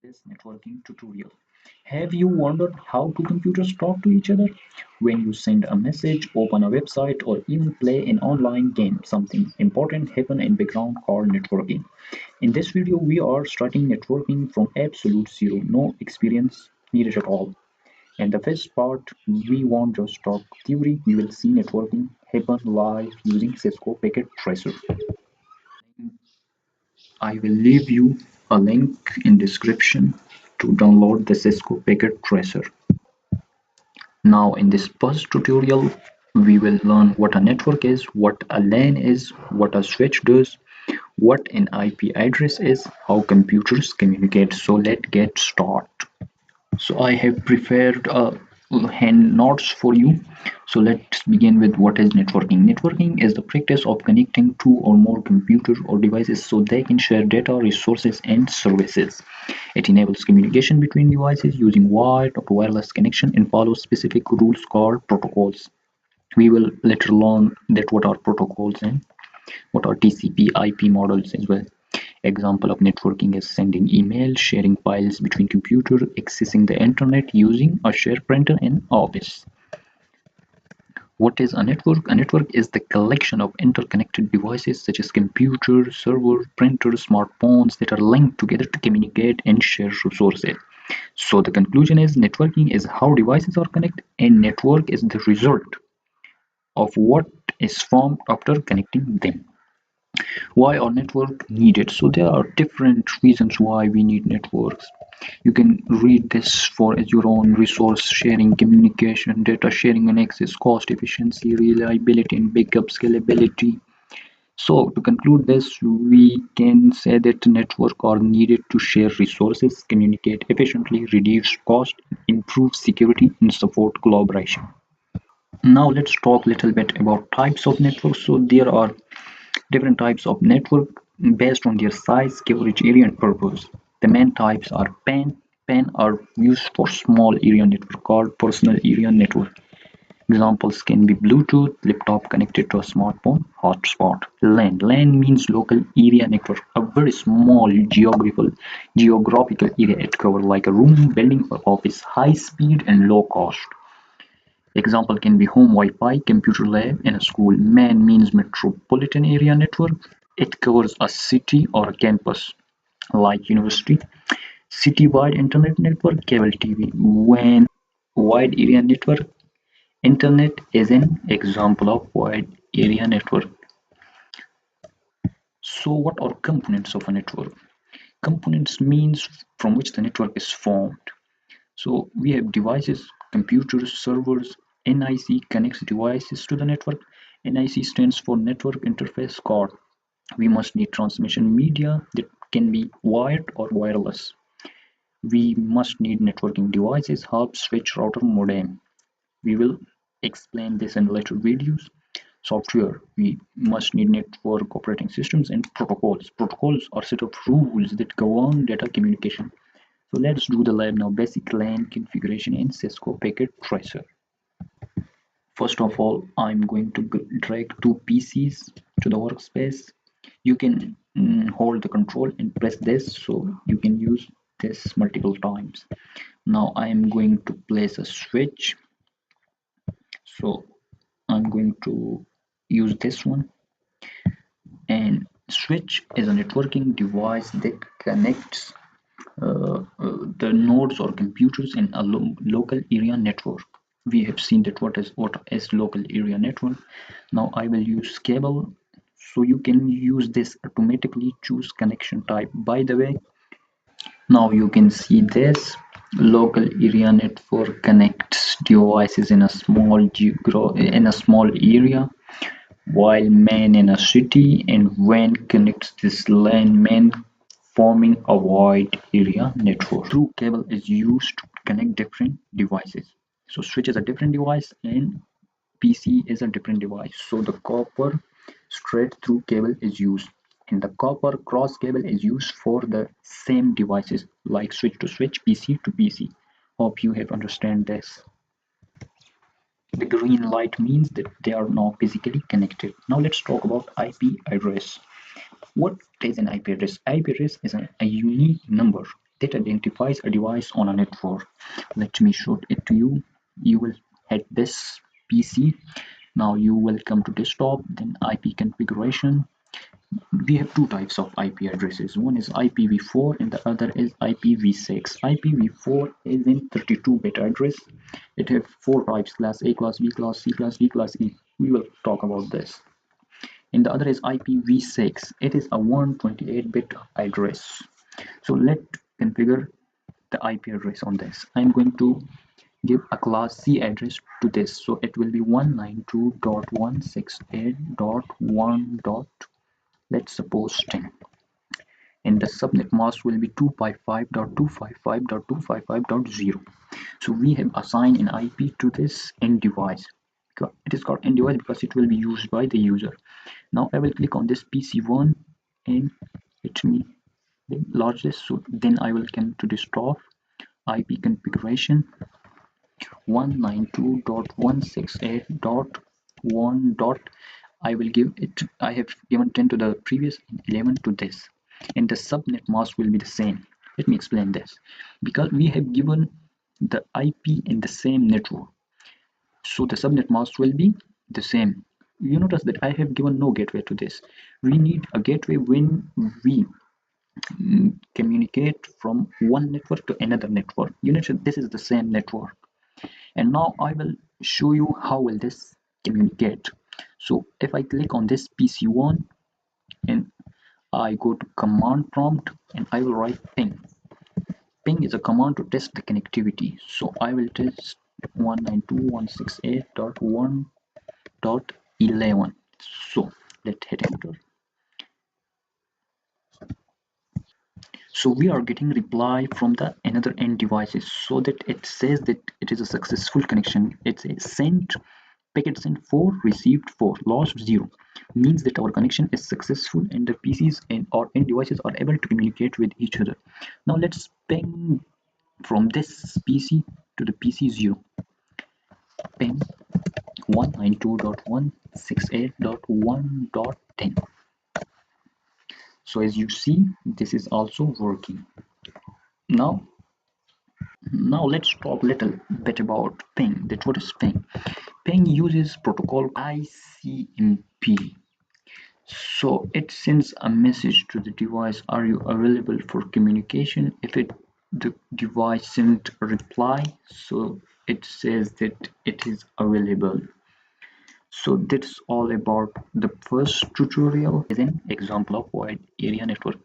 this networking tutorial. Have you wondered how two computers talk to each other? When you send a message, open a website, or even play an online game, something important happens in background called networking. In this video, we are starting networking from absolute zero, no experience needed at all. And the first part, we won't just talk theory, we will see networking happen live using Cisco Packet Tracer. I will leave you a link in description to download the Cisco Packet Tracer. Now in this first tutorial, we will learn what a network is, what a LAN is, what a switch does, what an IP address is, how computers communicate. So let's get started. So I have prepared hand notes for you. So let's begin with what is networking. Networking is the practice of connecting two or more computers or devices so they can share data, resources, and services. It enables communication between devices using wired or wireless connection and follows specific rules called protocols. We will later learn that what are protocols and what are TCP IP models as well. Example of networking is sending email, sharing files between computers, accessing the internet using a shared printer in office. What is a network? A network is the collection of interconnected devices such as computers, servers, printers, smartphones that are linked together to communicate and share resources. So the conclusion is networking is how devices are connected and network is the result of what is formed after connecting them. Why are network needed? So there are different reasons why we need networks. You can read this for as your own: resource sharing, communication, data sharing and access, cost efficiency, reliability and backup, scalability. So to conclude this, we can say that networks are needed to share resources, communicate efficiently, reduce cost, improve security and support collaboration. Now let's talk a little bit about types of networks. So there are different types of network based on their size, coverage area and purpose. The main types are PAN. PAN are used for small area network called personal area network. Examples can be Bluetooth, laptop connected to a smartphone, hotspot. LAN. LAN means local area network, a very small geographical area it covers like a room, building or office, high speed and low cost. Example can be home Wi-Fi, computer lab, in a school. MAN means metropolitan area network. It covers a city or a campus, like university. City-wide internet network, cable TV. WAN, wide area network. Internet is an example of wide area network. So what are components of a network? Components means from which the network is formed. So we have devices, computers, servers. NIC connects devices to the network. NIC stands for Network Interface Card. We must need transmission media that can be wired or wireless. We must need networking devices, hub, switch, router, modem. We will explain this in later videos. Software, we must need network operating systems and protocols. Protocols are set of rules that govern data communication. So let's do the lab now. Basic LAN configuration in Cisco Packet Tracer. First of all, I'm going to drag two PCs to the workspace. You can hold the control and press this so you can use this multiple times. Now I'm going to place a switch. So I'm going to use this one. And switch is a networking device that connects the nodes or computers in a local area network. We have seen that what is local area network. Now I will use cable, so you can use this automatically. Choose connection type. By the way, now you can see this local area network connects devices in a small area, while MAN in a city, and WAN connects this LAN MAN, forming a wide area network. Through cable is used to connect different devices. So switch is a different device and PC is a different device. So the copper straight through cable is used, and the copper cross cable is used for the same devices like switch to switch, PC to PC. Hope you have understand this. The green light means that they are now physically connected. Now let's talk about IP address. What is an IP address? IP address is a unique number that identifies a device on a network. Let me show it to you. You will hit this PC. Now you will come to desktop, then IP configuration. We have two types of IP addresses. One is IPv4 and the other is IPv6. IPv4 is in 32-bit address. It has four types: class A, class B, class C, class D, class E. We will talk about this. And the other is IPv6. It is a 128-bit address. So let's configure the IP address on this. I'm going to give a class C address to this. So it will be 192.168.1. Let's suppose 10. And the subnet mask will be 255.255.255.0. So we have assigned an IP to this end device. It is called end device because it will be used by the user. Now I will click on this PC1 and let me enlarge this. So then I will come to desktop, IP configuration 192.168.1. I will give it, I have given 10 to the previous and 11 to this, and the subnet mask will be the same. Let me explain this. Because we have given the IP in the same network, so the subnet mask will be the same. You notice that I have given no gateway to this. We need a gateway when we communicate from one network to another network. You notice this is the same network. And now I will show you how will this communicate. So if I click on this PC1 and I go to command prompt and I will write ping. Ping is a command to test the connectivity. So I will test 192.168.1.11. So let's hit enter. So we are getting reply from the another end devices, so that it says that it is a successful connection. It's a sent packet sent 4, received 4, lost 0. Means that our connection is successful and the PCs and or end devices are able to communicate with each other. Now let's ping from this PC to the PC 0. Ping 192.168.1.10. So as you see, this is also working. Now let's talk a little bit about ping. That what is ping? Ping uses protocol ICMP. So it sends a message to the device, are you available for communication? If the device sent a reply, so it says that it is available. So that's all about the first tutorial. Is an example of wide area network